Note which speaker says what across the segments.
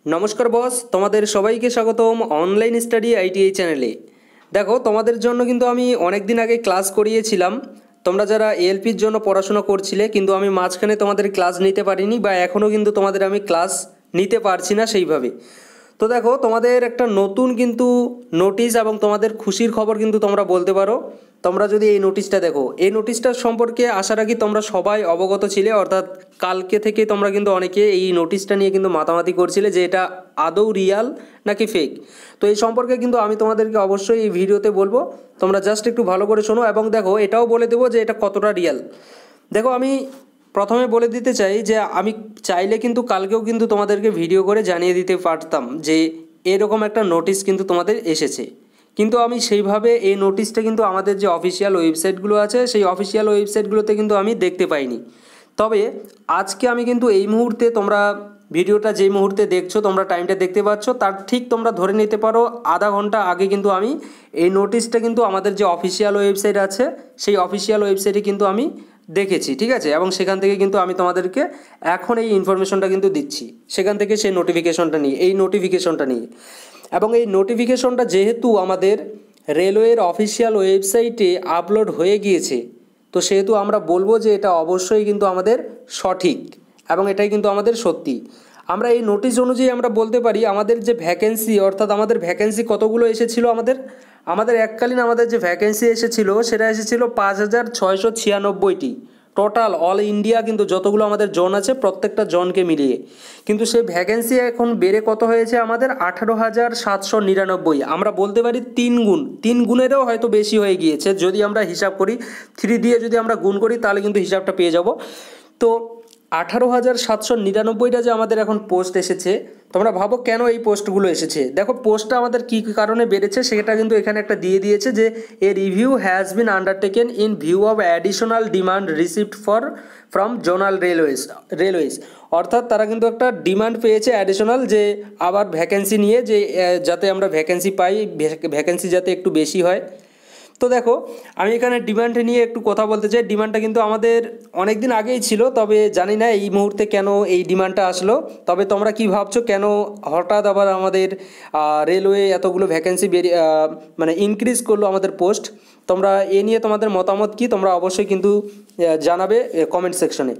Speaker 1: नमस्कार बस तुम्हारे सबाइके स्वागतम ऑनलाइन स्टाडी आईटीआई चैनेले। देखो तुम्हारे जन्य किन्तु आमी अनेक दिन आगे क्लास करिएछिलाम। तोमरा जारा एएलपिर जन्य पढ़ाशोना करछिले किन्तु आमी माझखाने तोमादेर क्लास निते पारिनी बा एखोनो किन्तु तोमादेर आमी क्लास निते पारछि ना सेइभावे। तो देखो तुम्हादेर एकटा नतून किन्तु नोटिस एबं तुम्हादेर खुशिर खबर किन्तु तोमरा बोलते पारो। তোমরা যদি এই নোটিশটা দেখো, এই নোটিশটার সম্পর্কে আশা রাখি তোমরা সবাই অবগত ছিলে, অর্থাৎ কালকে থেকে তোমরা কিন্তু অনেকে এই নোটিশটা নিয়ে কিন্তু মাতামাতি করছিলে যে এটা আদৌ রিয়াল নাকি ফেক। তো এই সম্পর্কে কিন্তু আমি তোমাদেরকে অবশ্যই এই ভিডিওতে বলবো, তোমরা জাস্ট একটু ভালো করে শোনো এবং দেখো এটাও বলে দেবো যে এটা কতটা রিয়াল। দেখো আমি প্রথমে বলে দিতে চাই যে আমি চাইলে কিন্তু কালকেও কিন্তু তোমাদেরকে ভিডিও করে জানিয়ে দিতে পারতাম যে এরকম একটা নোটিশ কিন্তু তোমাদের এসেছে, কিন্তু আমি সেইভাবে এই নোটিশটা কিন্তু আমাদের যে অফিসিয়াল ওয়েবসাইটগুলো আছে সেই অফিসিয়াল ওয়েবসাইটগুলোতে কিন্তু আমি দেখতে পাইনি। তবে আজকে আমি কিন্তু এই মুহূর্তে তোমরা ভিডিওটা যেই মুহূর্তে দেখছো তোমরা টাইমটা দেখতে পাচ্ছ তার ঠিক তোমরা ধরে নিতে পারো আধা ঘন্টা আগে কিন্তু আমি এই নোটিশটা কিন্তু আমাদের যে অফিসিয়াল ওয়েবসাইট আছে সেই অফিসিয়াল ওয়েবসাইটে কিন্তু আমি দেখেছি, ঠিক আছে, এবং সেখান থেকে কিন্তু আমি তোমাদেরকে এখন এই ইনফরমেশনটা কিন্তু দিচ্ছি, সেখান থেকে সেই নোটিফিকেশনটা নিয়ে এবং এই নোটিফিকেশনটা যেহেতু আমাদের রেলওয়ের অফিসিয়াল ওয়েবসাইটে আপলোড হয়ে গিয়েছে তো সেহেতু আমরা বলবো যে এটা অবশ্যই কিন্তু আমাদের সঠিক এবং এটাই কিন্তু আমাদের সত্যি। আমরা এই নোটিশ অনুযায়ী আমরা বলতে পারি আমাদের যে ভ্যাকেন্সি, অর্থাৎ আমাদের ভ্যাকেন্সি কতগুলো এসেছিল, আমাদের এককালীন আমাদের যে ভ্যাকেন্সি এসেছিল সেটা এসেছিল 5696টি টোটাল অল ইন্ডিয়া, কিন্তু যতগুলো আমাদের জোন আছে প্রত্যেকটা জোনকে মিলিয়ে, কিন্তু সেই ভ্যাকেন্সি এখন বেড়ে কত হয়েছে আমাদের 18,799। আমরা বলতে পারি তিন গুণেরও হয়তো বেশি হয়ে গিয়েছে যদি আমরা হিসাব করি, 3 দিয়ে যদি আমরা গুণ করি তাহলে কিন্তু হিসাবটা পেয়ে যাব। তো 18,799টা যে আমাদের এখন পোস্ট এসেছে, তোমরা ভাবো কেন এই পোস্টগুলো এসেছে। দেখো পোস্টটা আমাদের কী কারণে বেড়েছে সেটা কিন্তু এখানে একটা দিয়ে দিয়েছে যে a review has been undertaken in view of additional demand received from zonal railways, অর্থাৎ তারা কিন্তু একটা ডিমান্ড পেয়েছে অ্যাডিশনাল যে আবার ভ্যাকেন্সি নিয়ে, যে যাতে আমরা ভ্যাকেন্সি পাই, ভ্যাকেন্সি যাতে একটু বেশি হয়। তো দেখো আমি এখানে ডিমান্ড নিয়ে একটু কথা বলতে চাই। ডিমান্ডটা কিন্তু আমাদের অনেক দিন আগেই ছিল, তবে জানি না এই মুহূর্তে কেন এই ডিমান্ডটা আসলো। তবে তোমরা কি ভাবছো কেন হঠাৎ আবার আমাদের রেলওয়ে এতগুলো ভ্যাকেন্সি মানে ইনক্রিজ করলো আমাদের পোস্ট? তোমরা এ নিয়ে তোমাদের মতামত কি তোমরা অবশ্যই কিন্তু জানাবে কমেন্ট সেকশনে।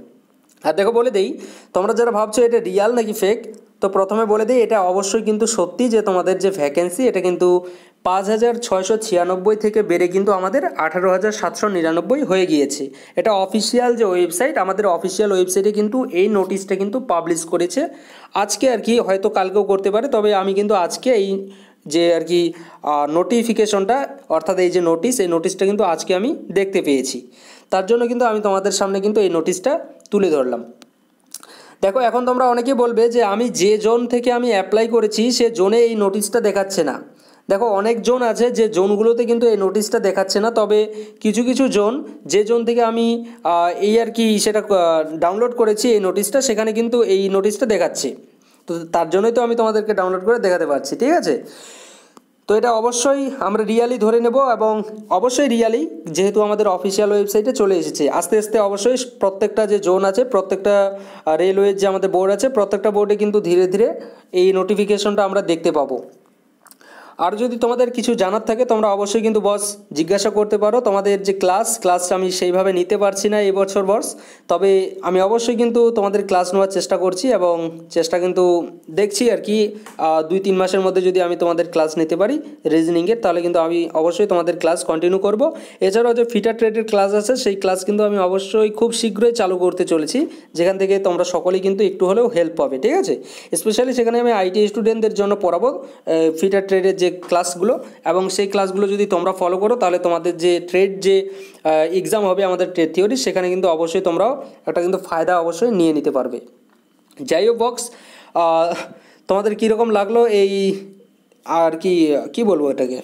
Speaker 1: আর দেখো বলে দেই, তোমরা যারা ভাবছো এটা রিয়াল নাকি ফেক, তো প্রথমে বলে দিই এটা অবশ্যই কিন্তু সত্যি যে তোমাদের যে ভ্যাকেন্সি এটা কিন্তু 5696 থেকে বেড়ে কিন্তু আমাদের 18,799 হয়ে গিয়েছে। এটা অফিসিয়াল যে ওয়েবসাইট, আমাদের অফিসিয়াল ওয়েবসাইটে কিন্তু এই নোটিশটা কিন্তু পাবলিশ করেছে আজকে, আর কি হয়তো কালকেও করতে পারে, তবে আমি কিন্তু আজকে এই যে আর কি নোটিফিকেশনটা, অর্থাৎ এই যে নোটিশ, এই নোটিশটা কিন্তু আজকে আমি দেখতে পেয়েছি, তার জন্য কিন্তু আমি তোমাদের সামনে কিন্তু এই নোটিশটা তুলে ধরলাম। দেখো এখন তোমরা অনেকেই বলবে যে আমি যে জোন থেকে আমি অ্যাপ্লাই করেছি সে জোনে এই নোটিশটা দেখাচ্ছে না। দেখো অনেক জোন আছে যে জোনগুলোতে কিন্তু এই নোটিশটা দেখাচ্ছে না, তবে কিছু কিছু জোন, যে জোন থেকে আমি এই আর কি সেটা ডাউনলোড করেছি এই নোটিশটা, সেখানে কিন্তু এই নোটিশটা দেখাচ্ছে। তো তার জন্যই তো আমি তোমাদেরকে ডাউনলোড করে দেখাতে পারছি, ঠিক আছে। তো এটা অবশ্যই আমরা রিয়ালি ধরে নেব এবং অবশ্যই রিয়ালি, যেহেতু আমাদের অফিসিয়াল ওয়েবসাইটে চলে এসেছে। আস্তে আস্তে অবশ্যই প্রত্যেকটা যে জোন আছে, প্রত্যেকটা রেলওয়ের যে আমাদের বোর্ড আছে, প্রত্যেকটা বোর্ডে কিন্তু ধীরে ধীরে এই নোটিফিকেশনটা আমরা দেখতে পাবো। আর যদি তোমাদের কিছু জানার থাকে তোমরা অবশ্যই কিন্তু বস জিজ্ঞাসা করতে পারো। তোমাদের যে ক্লাসটা আমি সেইভাবে নিতে পারছি না এই বছর বস, তবে আমি অবশ্যই কিন্তু তোমাদের ক্লাস নেওয়ার চেষ্টা করছি এবং চেষ্টা কিন্তু দেখছি আর কি 2-3 মাসের মধ্যে যদি আমি তোমাদের ক্লাস নিতে পারি রিজনিংয়ের, তাহলে কিন্তু আমি অবশ্যই তোমাদের ক্লাস কন্টিনিউ করব। এছাড়াও যে ফিটার ট্রেডের ক্লাস আছে সেই ক্লাস কিন্তু আমি অবশ্যই খুব শীঘ্রই চালু করতে চলেছি, যেখান থেকে তোমরা সকলেই কিন্তু একটু হলেও হেল্প পাবে, ঠিক আছে। স্পেশালি সেখানে আমি আইটি স্টুডেন্টদের জন্য পড়াবো ফিটার ট্রেডের যে ক্লাসগুলো, এবং সেই ক্লাসগুলো যদি তোমরা ফলো করো তাহলে তোমাদের যে ট্রেড যে এক্সাম হবে আমাদের ট্রেড থিওরি, সেখানে কিন্তু অবশ্যই তোমরাও একটা কিন্তু ফায়দা অবশ্যই নিয়ে নিতে পারবে। যাই হোক বক্স, তোমাদের কীরকম লাগলো এই আর কি বলবো এটাকে,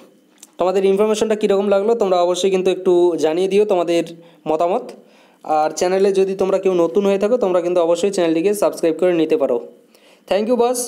Speaker 1: তোমাদের ইনফরমেশনটা কীরকম লাগলো তোমরা অবশ্যই কিন্তু একটু জানিয়ে দিও তোমাদের মতামত। আর চ্যানেলে যদি তোমরা কেউ নতুন হয়ে থাকো তোমরা কিন্তু অবশ্যই চ্যানেলটিকে সাবস্ক্রাইব করে নিতে পারো। Thank you boss.